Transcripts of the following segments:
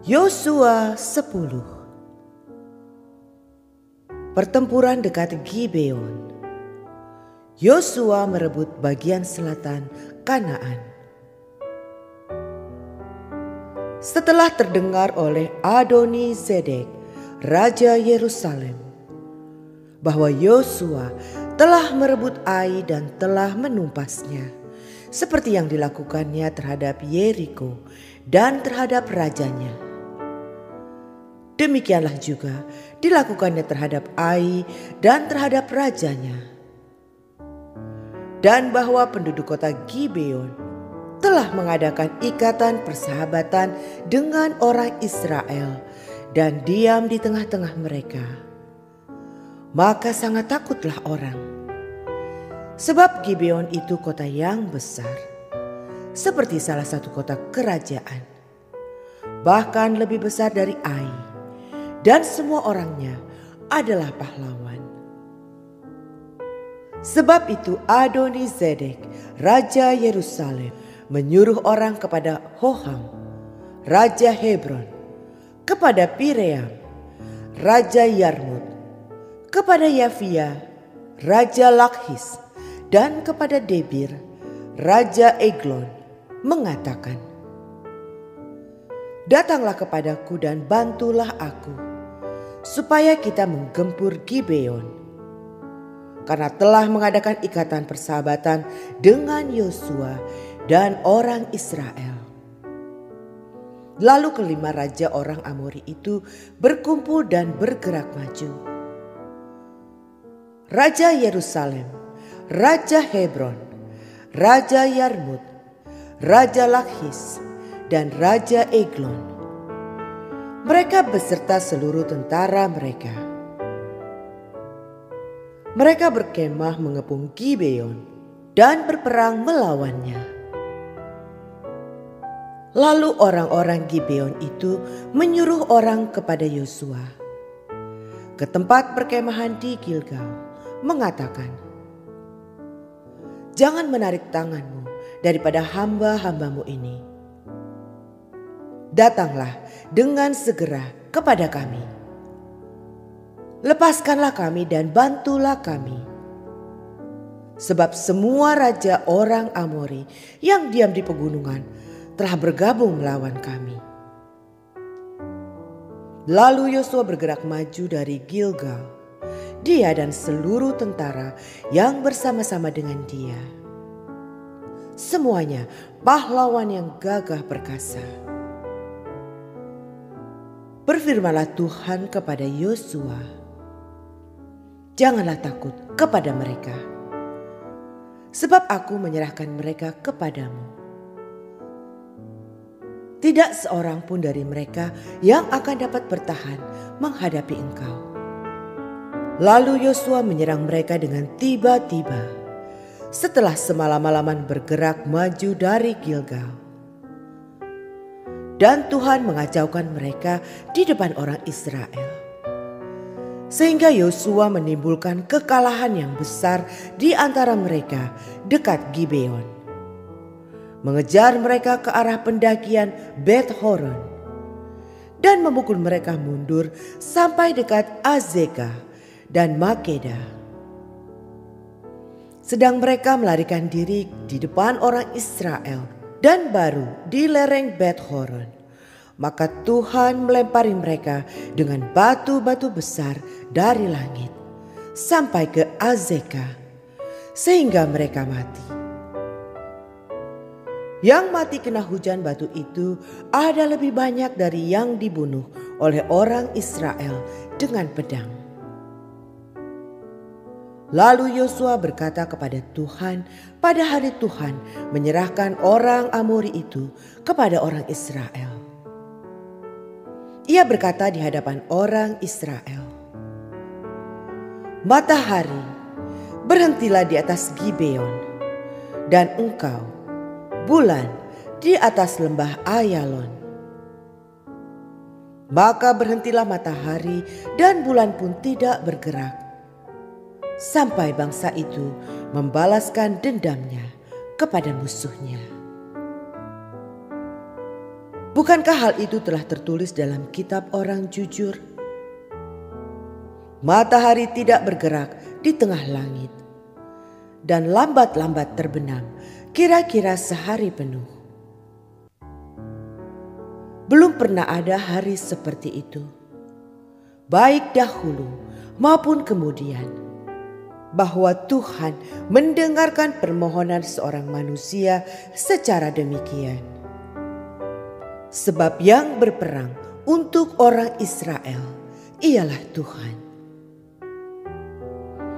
Yosua 10. Pertempuran dekat Gibeon. Yosua merebut bagian selatan Kanaan. Setelah terdengar oleh Adoni-Zedek, Raja Yerusalem, bahwa Yosua telah merebut Ai dan telah menumpasnya, seperti yang dilakukannya terhadap Yeriko dan terhadap rajanya, demikianlah juga dilakukannya terhadap Ai dan terhadap rajanya. Dan bahwa penduduk kota Gibeon telah mengadakan ikatan persahabatan dengan orang Israel dan diam di tengah-tengah mereka. Maka sangat takutlah orang, sebab Gibeon itu kota yang besar, seperti salah satu kota kerajaan, bahkan lebih besar dari Ai. Dan semua orangnya adalah pahlawan. Sebab itu Adoni-Zedek, Raja Yerusalem, menyuruh orang kepada Hoham, Raja Hebron, kepada Piream, Raja Yarmut, kepada Yafia, Raja Lakhis, dan kepada Debir, Raja Eglon, mengatakan, "Datanglah kepadaku dan bantulah aku, supaya kita menggempur Gibeon, karena telah mengadakan ikatan persahabatan dengan Yosua dan orang Israel." Lalu kelima raja orang Amori itu berkumpul dan bergerak maju. Raja Yerusalem, Raja Hebron, Raja Yarmut, Raja Lakhis, dan Raja Eglon, mereka beserta seluruh tentara mereka. Mereka berkemah mengepung Gibeon dan berperang melawannya. Lalu orang-orang Gibeon itu menyuruh orang kepada Yosua ke tempat perkemahan di Gilgal, mengatakan, "Jangan menarik tanganmu daripada hamba-hambamu ini. Datanglah dengan segera kepada kami. Lepaskanlah kami dan bantulah kami. Sebab semua raja orang Amori yang diam di pegunungan telah bergabung melawan kami." Lalu Yosua bergerak maju dari Gilgal, dia dan seluruh tentara yang bersama-sama dengan dia. Semuanya pahlawan yang gagah perkasa. Berfirmanlah Tuhan kepada Yosua, "Janganlah takut kepada mereka, sebab aku menyerahkan mereka kepadamu. Tidak seorang pun dari mereka yang akan dapat bertahan menghadapi engkau." Lalu Yosua menyerang mereka dengan tiba-tiba setelah semalam-malaman bergerak maju dari Gilgal. Dan Tuhan mengacaukan mereka di depan orang Israel, sehingga Yosua menimbulkan kekalahan yang besar di antara mereka dekat Gibeon, mengejar mereka ke arah pendakian Bet Horon, dan memukul mereka mundur sampai dekat Azekah dan Makeda. Sedang mereka melarikan diri di depan orang Israel dan baru di lereng Bet Horon, maka Tuhan melempari mereka dengan batu-batu besar dari langit sampai ke Azekah, sehingga mereka mati. Yang mati kena hujan batu itu ada lebih banyak dari yang dibunuh oleh orang Israel dengan pedang. Lalu Yosua berkata kepada Tuhan pada hari Tuhan menyerahkan orang Amori itu kepada orang Israel. Ia berkata di hadapan orang Israel, "Matahari, berhentilah di atas Gibeon, dan engkau, bulan, di atas lembah Ayalon." Maka berhentilah matahari dan bulan pun tidak bergerak, sampai bangsa itu membalaskan dendamnya kepada musuhnya. Bukankah hal itu telah tertulis dalam kitab orang jujur? Matahari tidak bergerak di tengah langit, dan lambat-lambat terbenam kira-kira sehari penuh. Belum pernah ada hari seperti itu, baik dahulu maupun kemudian, bahwa Tuhan mendengarkan permohonan seorang manusia secara demikian. Sebab yang berperang untuk orang Israel ialah Tuhan.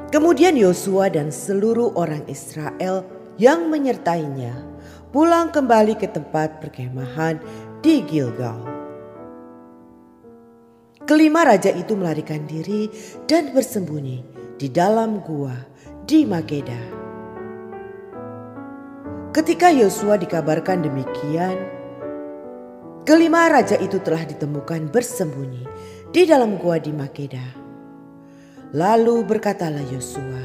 Kemudian Yosua dan seluruh orang Israel yang menyertainya pulang kembali ke tempat perkemahan di Gilgal. Kelima raja itu melarikan diri dan bersembunyi di dalam gua di Makeda. Ketika Yosua dikabarkan demikian, kelima raja itu telah ditemukan bersembunyi di dalam gua di Makeda. Lalu berkatalah Yosua,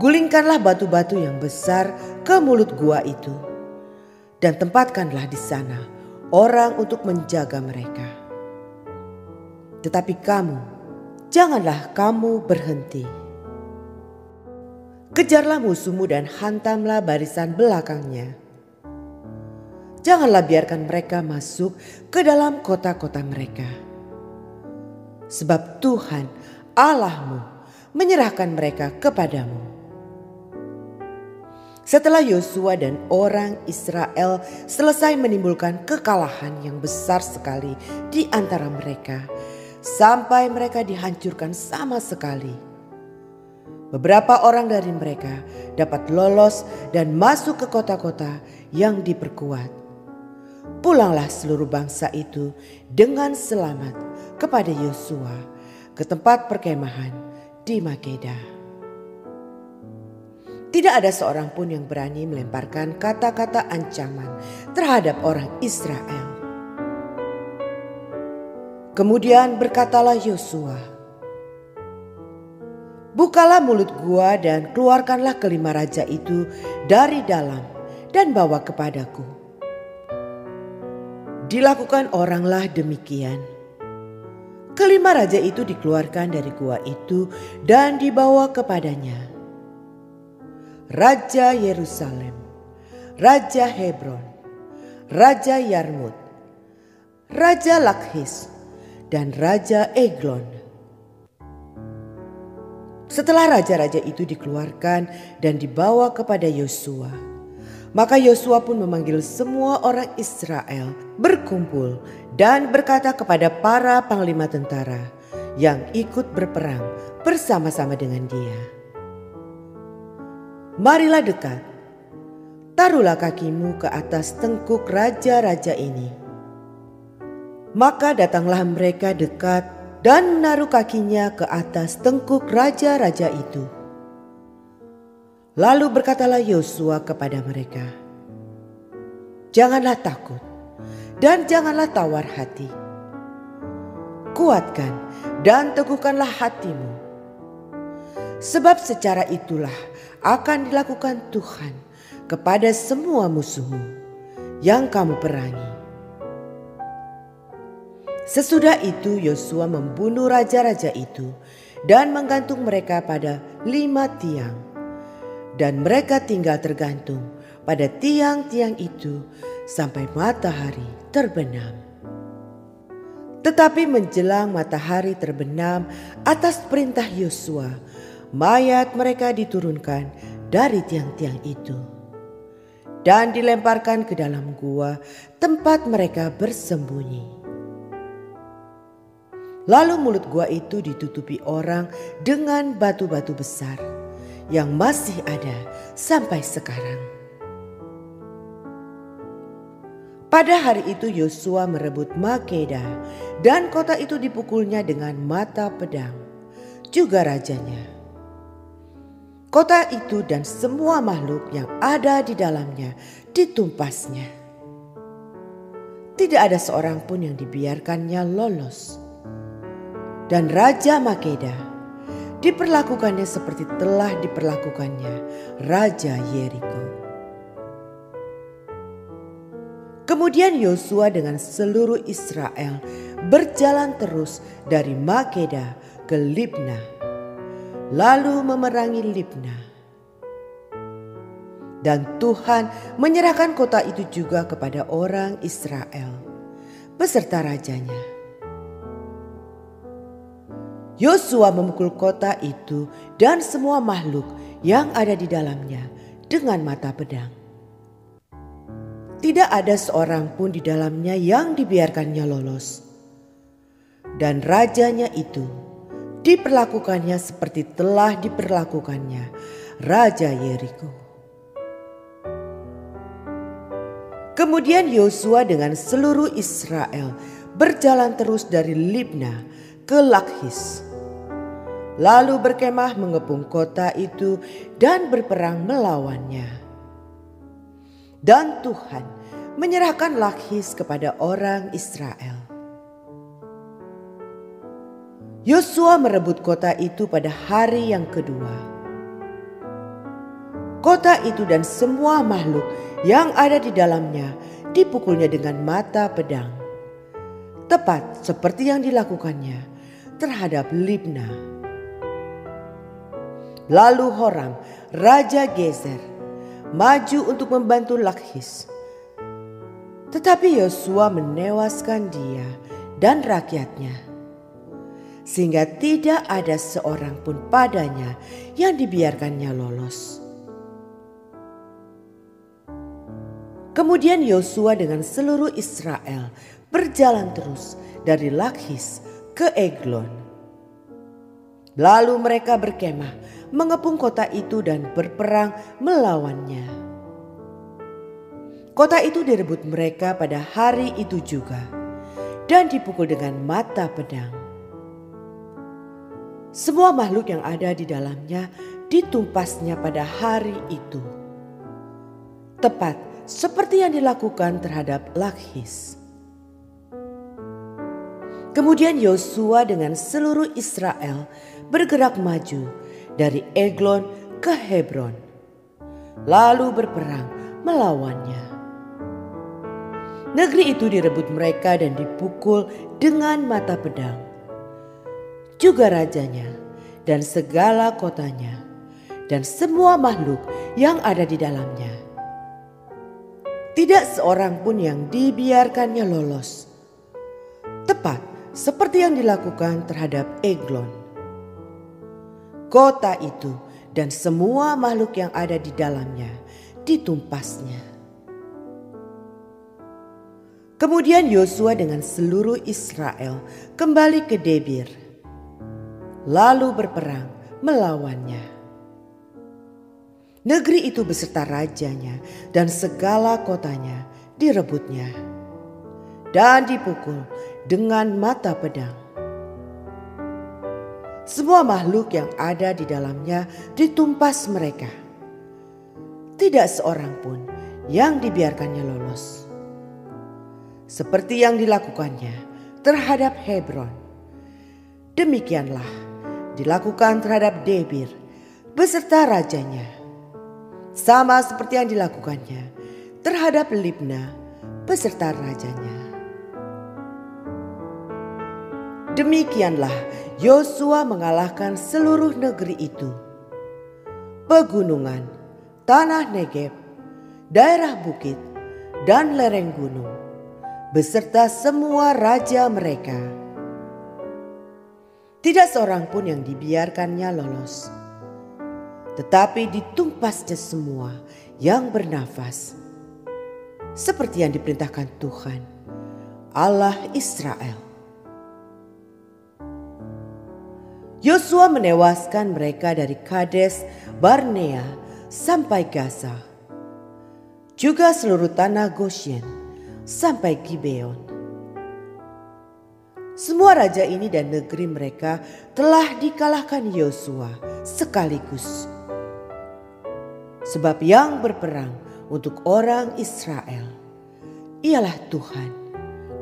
"Gulingkanlah batu-batu yang besar ke mulut gua itu, dan tempatkanlah di sana orang untuk menjaga mereka. Tetapi kamu, janganlah kamu berhenti. Kejarlah musuhmu dan hantamlah barisan belakangnya. Janganlah biarkan mereka masuk ke dalam kota-kota mereka. Sebab Tuhan Allahmu menyerahkan mereka kepadamu." Setelah Yosua dan orang Israel selesai menimbulkan kekalahan yang besar sekali di antara mereka, sampai mereka dihancurkan sama sekali, beberapa orang dari mereka dapat lolos dan masuk ke kota-kota yang diperkuat. Pulanglah seluruh bangsa itu dengan selamat kepada Yosua ke tempat perkemahan di Makeda. Tidak ada seorang pun yang berani melemparkan kata-kata ancaman terhadap orang Israel. Kemudian berkatalah Yosua, "Bukalah mulut gua dan keluarkanlah kelima raja itu dari dalam dan bawa kepadaku." Dilakukan oranglah demikian. Kelima raja itu dikeluarkan dari gua itu dan dibawa kepadanya. Raja Yerusalem, Raja Hebron, Raja Yarmut, Raja Lakhis, dan Raja Eglon. Setelah raja-raja itu dikeluarkan dan dibawa kepada Yosua, maka Yosua pun memanggil semua orang Israel berkumpul dan berkata kepada para panglima tentara yang ikut berperang bersama-sama dengan dia, "Marilah dekat, taruhlah kakimu ke atas tengkuk raja-raja ini." Maka datanglah mereka dekat dan menaruh kakinya ke atas tengkuk raja-raja itu. Lalu berkatalah Yosua kepada mereka, "Janganlah takut dan janganlah tawar hati. Kuatkan dan teguhkanlah hatimu. Sebab secara itulah akan dilakukan Tuhan kepada semua musuhmu yang kamu perangi." Sesudah itu Yosua membunuh raja-raja itu dan menggantung mereka pada 5 tiang. Dan mereka tinggal tergantung pada tiang-tiang itu sampai matahari terbenam. Tetapi menjelang matahari terbenam atas perintah Yosua, mayat mereka diturunkan dari tiang-tiang itu dan dilemparkan ke dalam gua tempat mereka bersembunyi. Lalu mulut gua itu ditutupi orang dengan batu-batu besar yang masih ada sampai sekarang. Pada hari itu Yosua merebut Makeda dan kota itu dipukulnya dengan mata pedang, juga rajanya. Kota itu dan semua makhluk yang ada di dalamnya ditumpasnya. Tidak ada seorang pun yang dibiarkannya lolos. Dan Raja Makeda diperlakukannya seperti telah diperlakukannya Raja Yeriko. Kemudian Yosua dengan seluruh Israel berjalan terus dari Makeda ke Libna, lalu memerangi Libna. Dan Tuhan menyerahkan kota itu juga kepada orang Israel beserta rajanya. Yosua memukul kota itu dan semua makhluk yang ada di dalamnya dengan mata pedang. Tidak ada seorang pun di dalamnya yang dibiarkannya lolos. Dan rajanya itu diperlakukannya seperti telah diperlakukannya Raja Yeriko. Kemudian Yosua dengan seluruh Israel berjalan terus dari Libna ke Lakhis, lalu berkemah mengepung kota itu dan berperang melawannya. Dan Tuhan menyerahkan Lakhis kepada orang Israel. Yosua merebut kota itu pada hari yang kedua. Kota itu dan semua makhluk yang ada di dalamnya dipukulnya dengan mata pedang, tepat seperti yang dilakukannya terhadap Libna. Lalu Horam, Raja Gezer, maju untuk membantu Lakhis. Tetapi Yosua menewaskan dia dan rakyatnya, sehingga tidak ada seorang pun padanya yang dibiarkannya lolos. Kemudian Yosua dengan seluruh Israel berjalan terus dari Lakhis ke Eglon. Lalu mereka berkemah mengepung kota itu dan berperang melawannya. Kota itu direbut mereka pada hari itu juga dan dipukul dengan mata pedang. Semua makhluk yang ada di dalamnya ditumpasnya pada hari itu, tepat seperti yang dilakukan terhadap Lakhis. Kemudian Yosua dengan seluruh Israel bergerak maju dari Eglon ke Hebron, lalu berperang melawannya. Negeri itu direbut mereka dan dipukul dengan mata pedang, juga rajanya dan segala kotanya dan semua makhluk yang ada di dalamnya. Tidak seorang pun yang dibiarkannya lolos, tepat seperti yang dilakukan terhadap Eglon. Kota itu dan semua makhluk yang ada di dalamnya ditumpasnya. Kemudian Yosua dengan seluruh Israel kembali ke Debir, lalu berperang melawannya. Negeri itu beserta rajanya dan segala kotanya direbutnya dan dipukul dengan mata pedang. Semua makhluk yang ada di dalamnya ditumpas mereka. Tidak seorang pun yang dibiarkannya lolos, seperti yang dilakukannya terhadap Hebron. Demikianlah dilakukan terhadap Debir beserta rajanya, sama seperti yang dilakukannya terhadap Libna beserta rajanya. Demikianlah Yosua mengalahkan seluruh negeri itu, pegunungan, tanah Negeb, daerah bukit, dan lereng gunung, beserta semua raja mereka. Tidak seorang pun yang dibiarkannya lolos, tetapi ditumpasnya semua yang bernafas, seperti yang diperintahkan Tuhan, Allah Israel. Yosua menewaskan mereka dari Kades Barnea sampai Gaza, juga seluruh tanah Goshen sampai Gibeon. Semua raja ini dan negeri mereka telah dikalahkan Yosua sekaligus. Sebab yang berperang untuk orang Israel ialah Tuhan,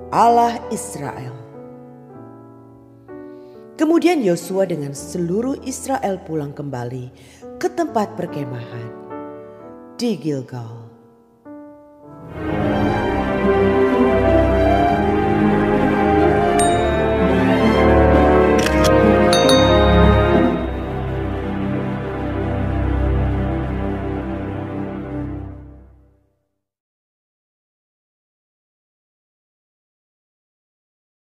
Allah Israel. Kemudian Yosua dengan seluruh Israel pulang kembali ke tempat perkemahan di Gilgal.